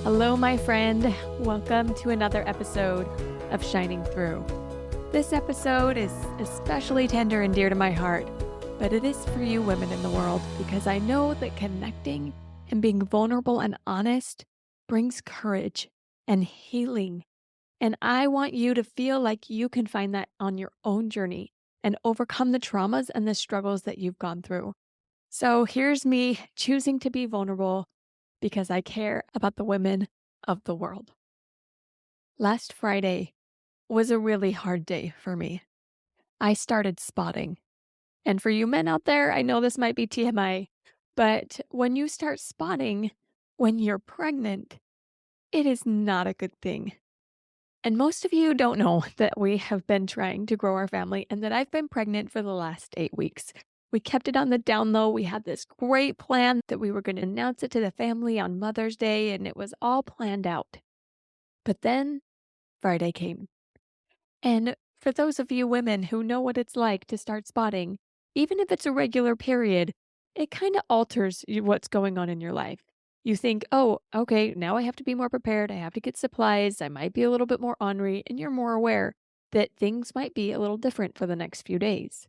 Hello, my friend. Welcome to another episode of Shining Through. This episode is especially tender and dear to my heart, but it is for you women in the world because I know that connecting and being vulnerable and honest brings courage and healing. And I want you to feel like you can find that on your own journey and overcome the traumas and the struggles that you've gone through. So here's me choosing to be vulnerable because I care about the women of the world. Last Friday was a really hard day for me. I started spotting. And for you men out there, I know this might be TMI, but when you start spotting when you're pregnant, it is not a good thing. And most of you don't know that we have been trying to grow our family and that I've been pregnant for the last 8 weeks. We kept it on the down low. We had this great plan that we were going to announce it to the family on Mother's Day, and it was all planned out. But then Friday came. And for those of you women who know what it's like to start spotting, even if it's a regular period, it kind of alters what's going on in your life. You think, oh, okay, now I have to be more prepared. I have to get supplies. I might be a little bit more ornery, and you're more aware that things might be a little different for the next few days.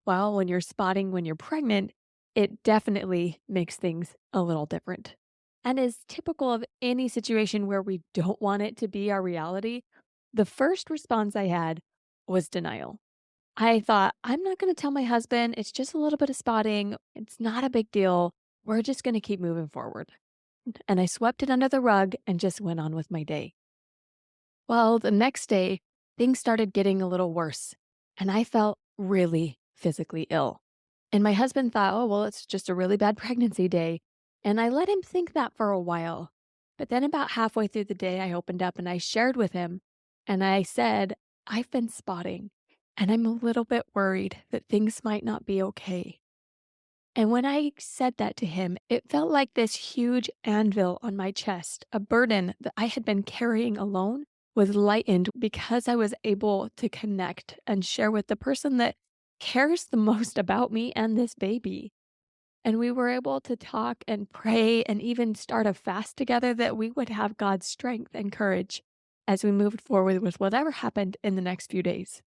Well, when you're spotting when you're pregnant, it definitely makes things a little different. And is typical of any situation where we don't want it to be our reality, the first response I had was denial. I thought, I'm not going to tell my husband. It's just a little bit of spotting. It's not a big deal. We're just going to keep moving forward. And I swept it under the rug and just went on with my day. Well, the next day, things started getting a little worse, and I felt really physically ill. And my husband thought, oh, well, it's just a really bad pregnancy day. And I let him think that for a while. But then, about halfway through the day, I opened up and I shared with him. And I said, I've been spotting, and I'm a little bit worried that things might not be okay. And when I said that to him, it felt like this huge anvil on my chest, a burden that I had been carrying alone was lightened because I was able to connect and share with the person that cares the most about me and this baby. And we were able to talk and pray and even start a fast together that we would have God's strength and courage as we moved forward with whatever happened in the next few days.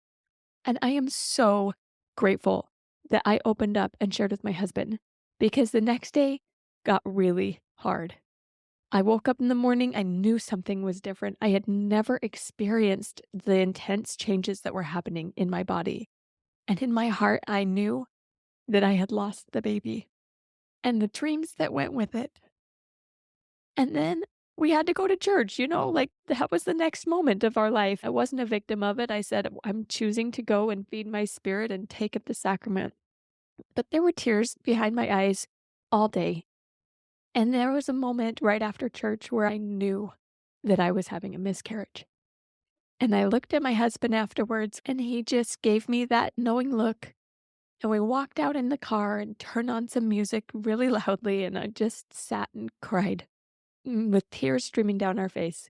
And I am so grateful that I opened up and shared with my husband because the next day got really hard. I woke up in the morning, I knew something was different. I had never experienced the intense changes that were happening in my body. And in my heart, I knew that I had lost the baby and the dreams that went with it. And then we had to go to church, like that was the next moment of our life. I wasn't a victim of it. I said, I'm choosing to go and feed my spirit and take up the sacrament. But there were tears behind my eyes all day. And there was a moment right after church where I knew that I was having a miscarriage. And I looked at my husband afterwards, and he just gave me that knowing look. And we walked out in the car and turned on some music really loudly. And I just sat and cried with tears streaming down our face.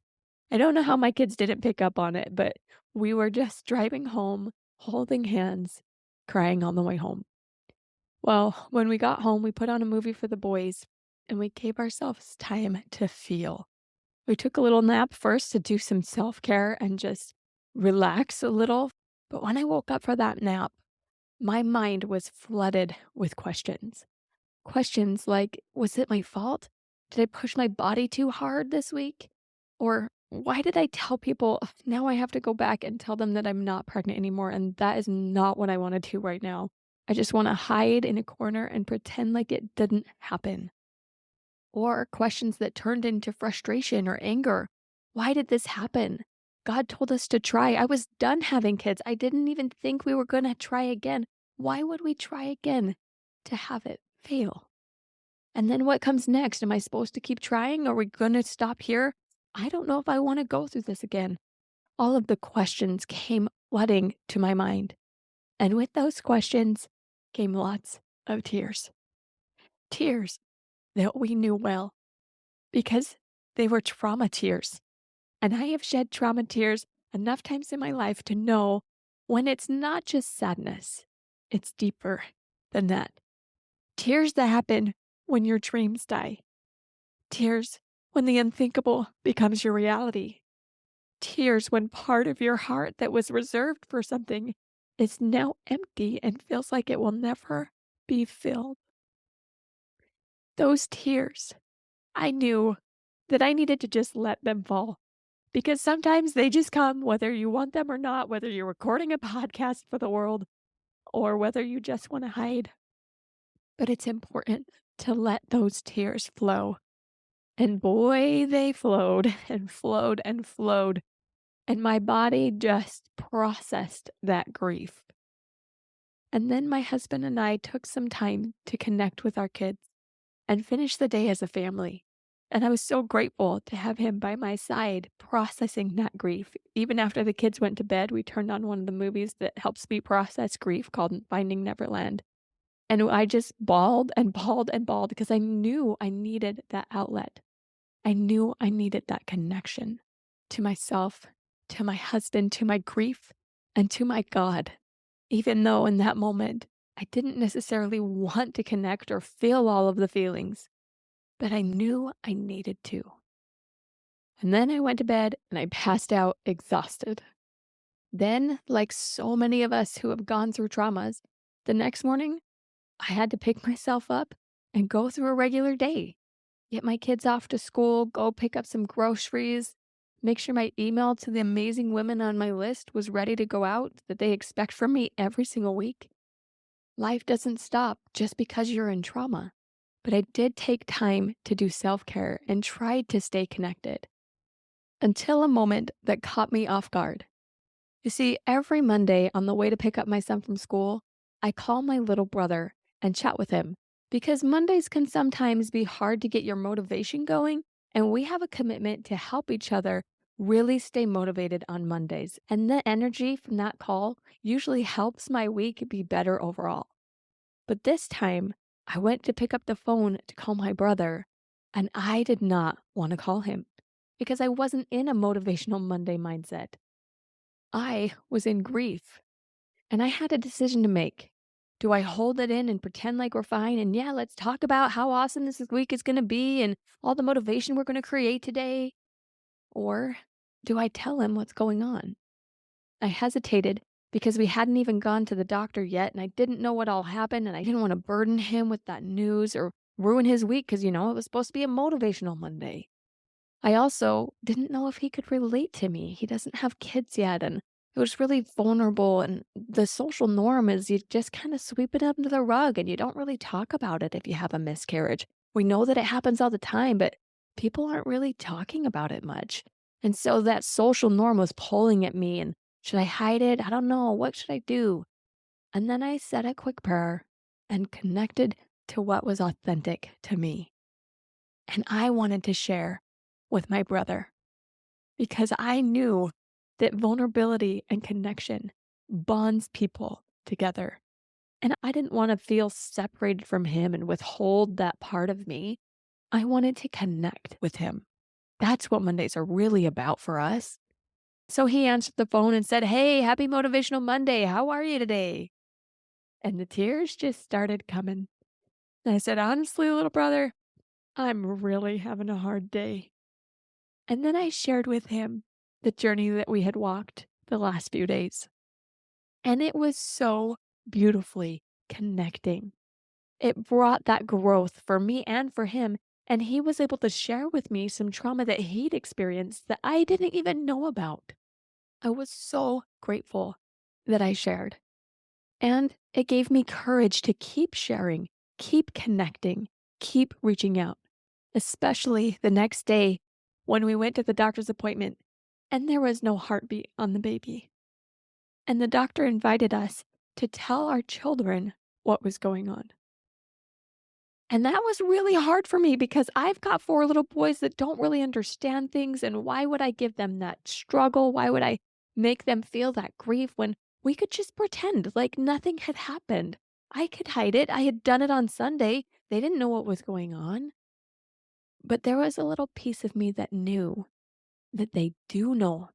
I don't know how my kids didn't pick up on it, but we were just driving home, holding hands, crying on the way home. Well, when we got home, we put on a movie for the boys and we gave ourselves time to feel. We took a little nap first to do some self care and just relax a little. But when I woke up for that nap, my mind was flooded with questions. Questions like, was it my fault? Did I push my body too hard this week? Or why did I tell people "Ugh, now I have to go back and tell them that I'm not pregnant anymore? And that is not what I want to do right now. I just want to hide in a corner and pretend like it didn't happen. Or questions that turned into frustration or anger. Why did this happen? God told us to try. I was done having kids. I didn't even think we were going to try again. Why would we try again to have it fail? And then what comes next? Am I supposed to keep trying? Are we going to stop here? I don't know if I want to go through this again. All of the questions came flooding to my mind. And with those questions came lots of tears. Tears that we knew well because they were trauma tears. And I have shed trauma tears enough times in my life to know when it's not just sadness, it's deeper than that. Tears that happen when your dreams die. Tears when the unthinkable becomes your reality. Tears when part of your heart that was reserved for something is now empty and feels like it will never be filled. Those tears, I knew that I needed to just let them fall because sometimes they just come whether you want them or not, whether you're recording a podcast for the world or whether you just want to hide. But it's important to let those tears flow. And boy, they flowed and flowed and flowed. And my body just processed that grief. And then my husband and I took some time to connect with our kids and finish the day as a family. And I was so grateful to have him by my side processing that grief. Even after the kids went to bed, we turned on one of the movies that helps me process grief called Finding Neverland. And I just bawled and bawled and bawled because I knew I needed that outlet. I knew I needed that connection to myself, to my husband, to my grief, and to my God. Even though in that moment, I didn't necessarily want to connect or feel all of the feelings, but I knew I needed to. And then I went to bed and I passed out exhausted. Then, like so many of us who have gone through traumas, the next morning, I had to pick myself up and go through a regular day. Get my kids off to school, go pick up some groceries, make sure my email to the amazing women on my list was ready to go out that they expect from me every single week. Life doesn't stop just because you're in trauma. But I did take time to do self care and tried to stay connected until a moment that caught me off guard. You see, every Monday on the way to pick up my son from school, I call my little brother and chat with him because Mondays can sometimes be hard to get your motivation going, and we have a commitment to help each other really stay motivated on Mondays. And the energy from that call usually helps my week be better overall. But this time, I went to pick up the phone to call my brother, and I did not want to call him because I wasn't in a motivational Monday mindset. I was in grief, and I had a decision to make. Do I hold it in and pretend like we're fine? And yeah, let's talk about how awesome this week is going to be and all the motivation we're going to create today. Or do I tell him what's going on? I hesitated because we hadn't even gone to the doctor yet, and I didn't know what all happened, and I didn't want to burden him with that news or ruin his week because, it was supposed to be a motivational Monday. I also didn't know if he could relate to me. He doesn't have kids yet, and it was really vulnerable. And the social norm is you just kind of sweep it under the rug and you don't really talk about it if you have a miscarriage. We know that it happens all the time, but people aren't really talking about it much. And so that social norm was pulling at me. And should I hide it? I don't know. What should I do? And then I said a quick prayer and connected to what was authentic to me. And I wanted to share with my brother because I knew that vulnerability and connection bonds people together. And I didn't want to feel separated from him and withhold that part of me. I wanted to connect with him. That's what Mondays are really about for us. So he answered the phone and said, "Hey, happy Motivational Monday. How are you today?" And the tears just started coming. And I said, "Honestly, little brother, I'm really having a hard day." And then I shared with him the journey that we had walked the last few days. And it was so beautifully connecting. It brought that growth for me and for him. And he was able to share with me some trauma that he'd experienced that I didn't even know about. I was so grateful that I shared. And it gave me courage to keep sharing, keep connecting, keep reaching out, especially the next day when we went to the doctor's appointment and there was no heartbeat on the baby. And the doctor invited us to tell our children what was going on. And that was really hard for me because I've got four little boys that don't really understand things. And why would I give them that struggle? Why would I make them feel that grief when we could just pretend like nothing had happened? I could hide it. I had done it on Sunday. They didn't know what was going on. But there was a little piece of me that knew that they do know.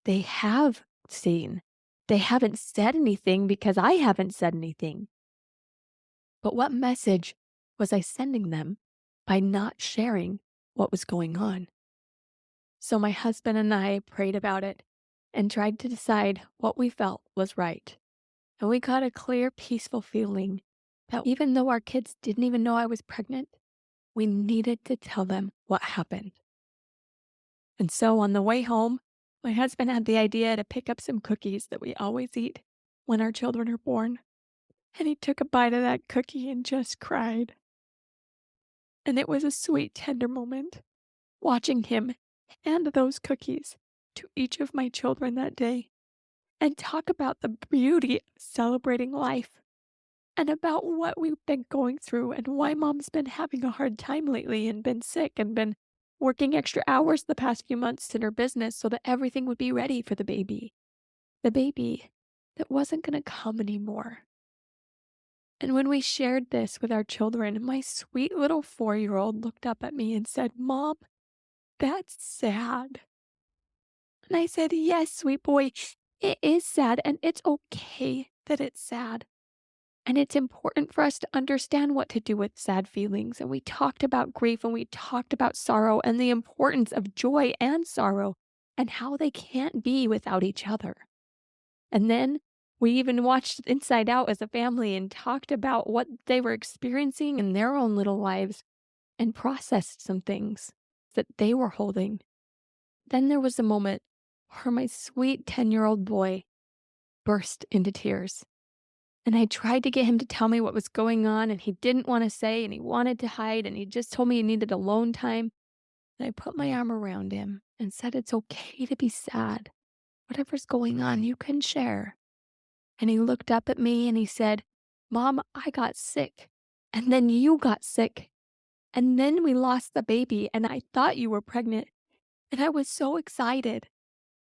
They have seen. They haven't said anything because I haven't said anything. But what message was I sending them by not sharing what was going on. So my husband and I prayed about it and tried to decide what we felt was right. And we got a clear, peaceful feeling that even though our kids didn't even know I was pregnant, we needed to tell them what happened. And so on the way home, my husband had the idea to pick up some cookies that we always eat when our children are born. And he took a bite of that cookie and just cried. And it was a sweet, tender moment watching him hand those cookies to each of my children that day and talk about the beauty of celebrating life and about what we've been going through and why mom's been having a hard time lately and been sick and been working extra hours the past few months in her business so that everything would be ready for the baby. The baby that wasn't going to come anymore. And when we shared this with our children, my sweet little 4-year-old looked up at me and said, "Mom, that's sad." And I said, "Yes, sweet boy, it is sad, and it's okay that it's sad. And it's important for us to understand what to do with sad feelings." And we talked about grief and we talked about sorrow and the importance of joy and sorrow and how they can't be without each other. And then we even watched Inside Out as a family and talked about what they were experiencing in their own little lives and processed some things that they were holding. Then there was a moment where my sweet 10-year-old boy burst into tears. And I tried to get him to tell me what was going on, and he didn't want to say, and he wanted to hide, and he just told me he needed alone time. And I put my arm around him and said, "It's okay to be sad. Whatever's going on, you can share." And he looked up at me and he said, "Mom, I got sick. And then you got sick. And then we lost the baby, and I thought you were pregnant. And I was so excited.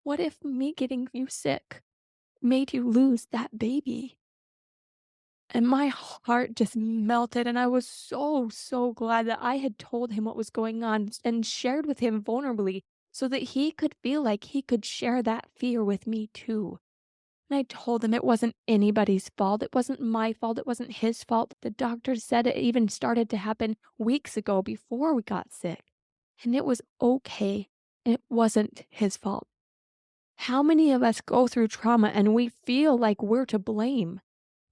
What if me getting you sick made you lose that baby?" And my heart just melted, and I was so, so glad that I had told him what was going on and shared with him vulnerably so that he could feel like he could share that fear with me too. And I told him it wasn't anybody's fault. It wasn't my fault. It wasn't his fault. The doctor said it even started to happen weeks ago before we got sick. And it was okay. It wasn't his fault. How many of us go through trauma and we feel like we're to blame?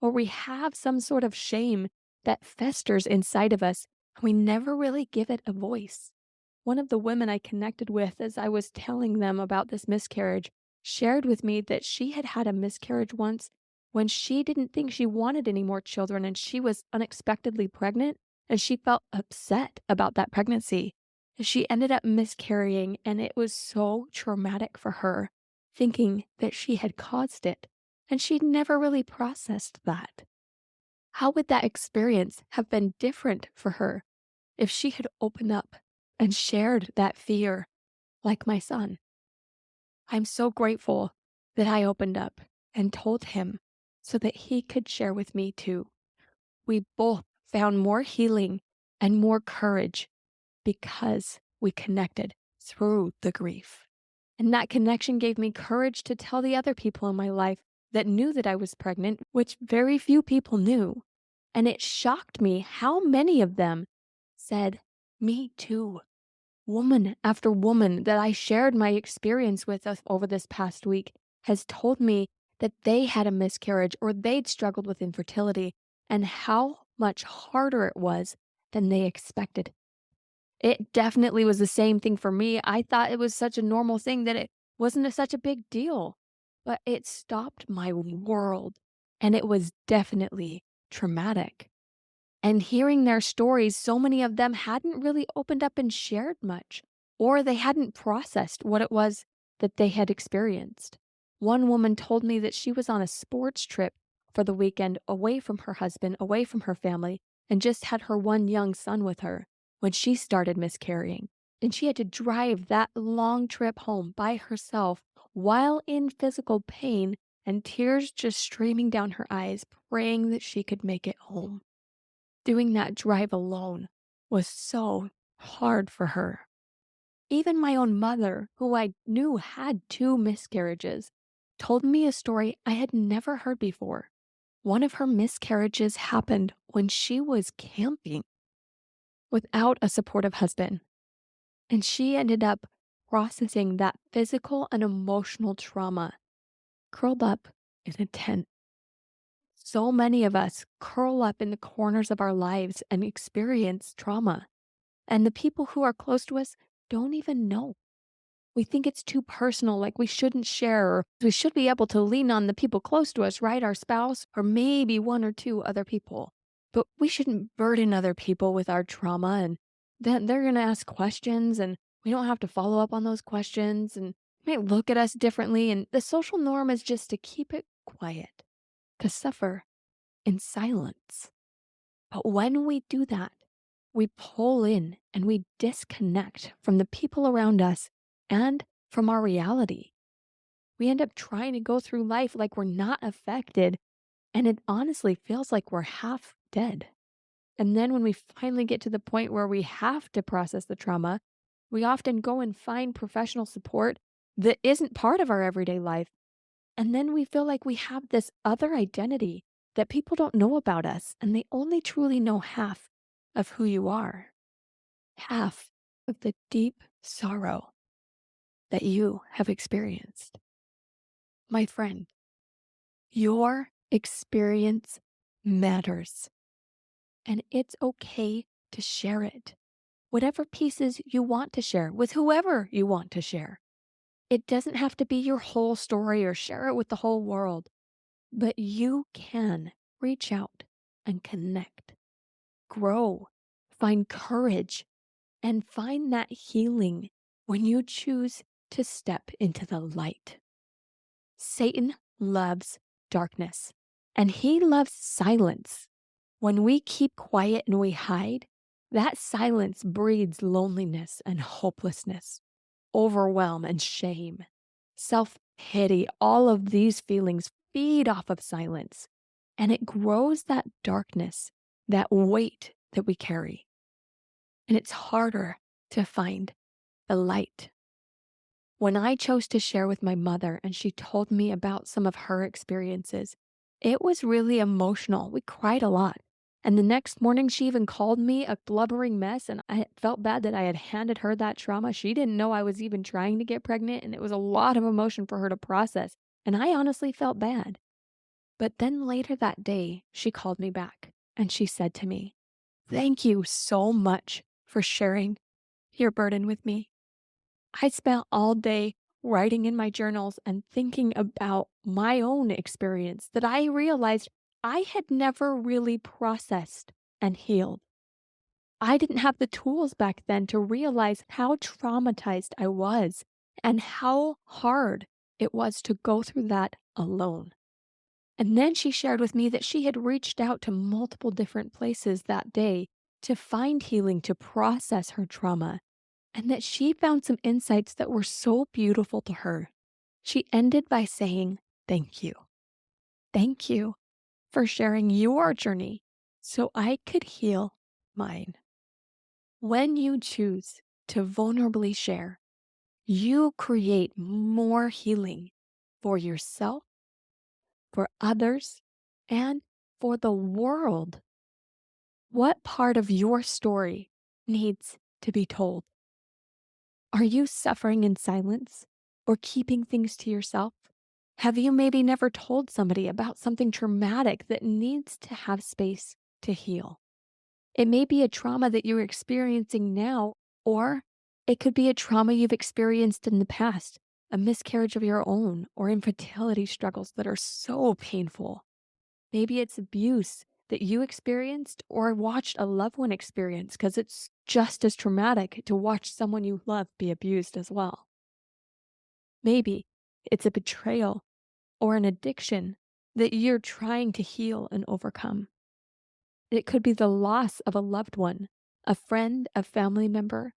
Or we have some sort of shame that festers inside of us, and we never really give it a voice. One of the women I connected with as I was telling them about this miscarriage shared with me that she had had a miscarriage once when she didn't think she wanted any more children and she was unexpectedly pregnant and she felt upset about that pregnancy. And she ended up miscarrying, and it was so traumatic for her, thinking that she had caused it. And she'd never really processed that. How would that experience have been different for her if she had opened up and shared that fear like my son? I'm so grateful that I opened up and told him so that he could share with me too. We both found more healing and more courage because we connected through the grief. And that connection gave me courage to tell the other people in my life that knew that I was pregnant, which very few people knew. And it shocked me how many of them said, "Me too." Woman after woman that I shared my experience with over this past week has told me that they had a miscarriage or they'd struggled with infertility and how much harder it was than they expected. It definitely was the same thing for me. I thought it was such a normal thing that it wasn't such a big deal, but it stopped my world, and it was definitely traumatic. And hearing their stories, so many of them hadn't really opened up and shared much, or they hadn't processed what it was that they had experienced. One woman told me that she was on a sports trip for the weekend away from her husband, away from her family, and just had her one young son with her when she started miscarrying. And she had to drive that long trip home by herself while in physical pain and tears just streaming down her eyes, praying that she could make it home. Doing that drive alone was so hard for her. Even my own mother, who I knew had 2 miscarriages, told me a story I had never heard before. One of her miscarriages happened when she was camping without a supportive husband. And she ended up processing that physical and emotional trauma curled up in a tent. So many of us curl up in the corners of our lives and experience trauma. And the people who are close to us don't even know. We think it's too personal, like we shouldn't share, or we should be able to lean on the people close to us, right? Our spouse, or maybe one or two other people. But we shouldn't burden other people with our trauma. And then they're going to ask questions, and we don't have to follow up on those questions. And they might look at us differently. And the social norm is just to keep it quiet, to suffer in silence. But when we do that, we pull in and we disconnect from the people around us and from our reality. We end up trying to go through life like we're not affected, and it honestly feels like we're half dead. And then when we finally get to the point where we have to process the trauma, we often go and find professional support that isn't part of our everyday life. And then we feel like we have this other identity that people don't know about us, and they only truly know half of who you are, half of the deep sorrow that you have experienced. My friend, your experience matters, and it's okay to share it. Whatever pieces you want to share with whoever you want to share. It doesn't have to be your whole story or share it with the whole world. But you can reach out and connect, grow, find courage, and find that healing when you choose to step into the light. Satan loves darkness, and he loves silence. When we keep quiet and we hide, that silence breeds loneliness and hopelessness, overwhelm and shame, self pity. All of these feelings feed off of silence, and it grows that darkness, that weight that we carry. And it's harder to find the light. When I chose to share with my mother and she told me about some of her experiences, it was really emotional. We cried a lot. And the next morning, she even called me a blubbering mess. And I felt bad that I had handed her that trauma. She didn't know I was even trying to get pregnant. And it was a lot of emotion for her to process. And I honestly felt bad. But then later that day, she called me back and she said to me, "Thank you so much for sharing your burden with me. I spent all day writing in my journals and thinking about my own experience that I realized I had never really processed and healed. I didn't have the tools back then to realize how traumatized I was and how hard it was to go through that alone." And then she shared with me that she had reached out to multiple different places that day to find healing, to process her trauma, and that she found some insights that were so beautiful to her. She ended by saying, "Thank you. Thank you for sharing your journey so I could heal mine." When you choose to vulnerably share, you create more healing for yourself, for others, and for the world. What part of your story needs to be told? Are you suffering in silence or keeping things to yourself? Have you maybe never told somebody about something traumatic that needs to have space to heal? It may be a trauma that you're experiencing now, or it could be a trauma you've experienced in the past, a miscarriage of your own, or infertility struggles that are so painful. Maybe it's abuse that you experienced or watched a loved one experience, because it's just as traumatic to watch someone you love be abused as well. Maybe it's a betrayal or an addiction that you're trying to heal and overcome. It could be the loss of a loved one, a friend, a family member,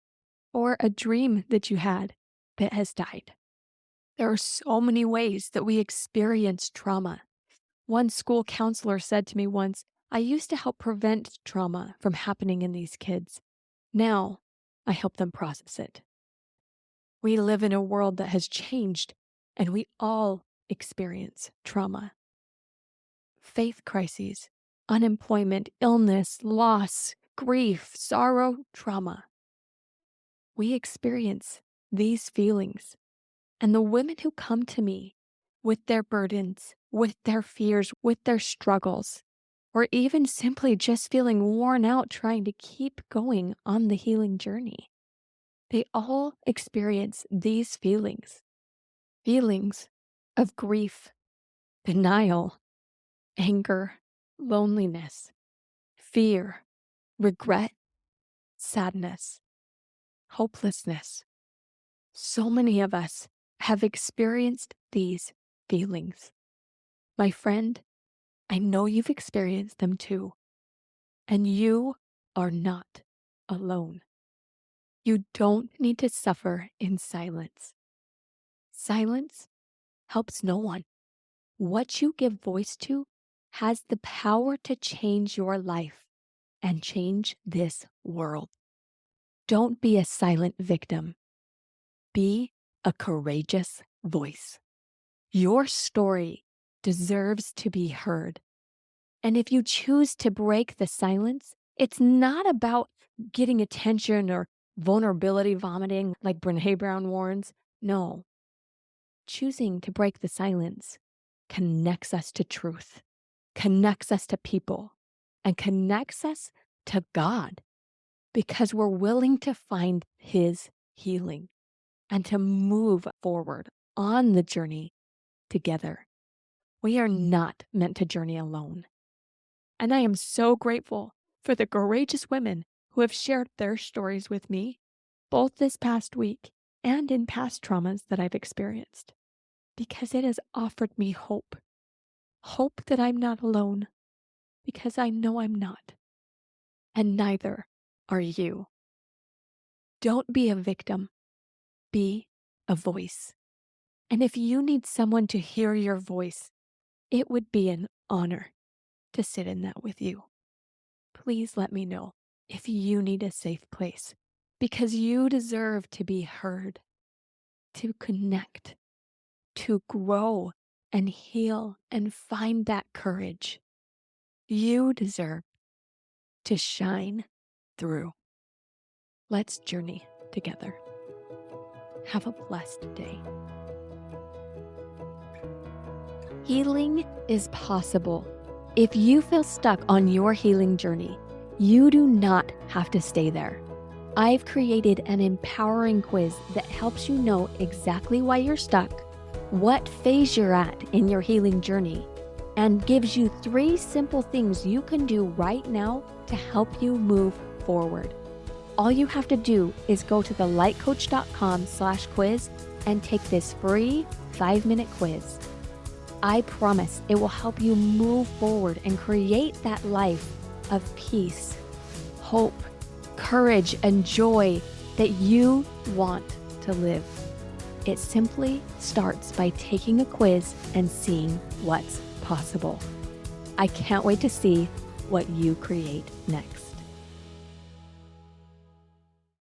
or a dream that you had that has died. There are so many ways that we experience trauma. One school counselor said to me once, "I used to help prevent trauma from happening in these kids. Now I help them process it." We live in a world that has changed, and we all experience trauma. Faith crises, unemployment, illness, loss, grief, sorrow, trauma. we experience these feelings. And the women who come to me with their burdens, with their fears, with their struggles, or even simply just feeling worn out trying to keep going on the healing journey, they all experience these feelings of grief, denial, anger, loneliness, fear, regret, sadness, hopelessness. So many of us have experienced these feelings. My friend, I know you've experienced them too, and you are not alone. You don't need to suffer in silence. Silence helps no one. What you give voice to has the power to change your life and change this world. Don't be a silent victim. Be a courageous voice. Your story deserves to be heard. And if you choose to break the silence, it's not about getting attention or vulnerability vomiting like Brene Brown warns. No, choosing to break the silence connects us to truth, connects us to people, and connects us to God because we're willing to find His healing and to move forward on the journey together. We are not meant to journey alone. And I am so grateful for the courageous women who have shared their stories with me, both this past week and in past traumas that I've experienced, because it has offered me hope. Hope that I'm not alone, because I know I'm not. And neither are you. Don't be a victim. Be a voice. And if you need someone to hear your voice, it would be an honor to sit in that with you. Please let me know if you need a safe place, because you deserve to be heard, to connect, to grow and heal and find that courage. You deserve to shine through. Let's journey together. Have a blessed day. Healing is possible. If you feel stuck on your healing journey, you do not have to stay there. I've created an empowering quiz that helps you know exactly why you're stuck, what phase you're at in your healing journey, and gives you 3 simple things you can do right now to help you move forward. All you have to do is go to thelightcoach.com/quiz and take this free 5-minute quiz. I promise it will help you move forward and create that life of peace, hope, courage, and joy that you want to live. It simply starts by taking a quiz and seeing what's possible. I can't wait to see what you create next.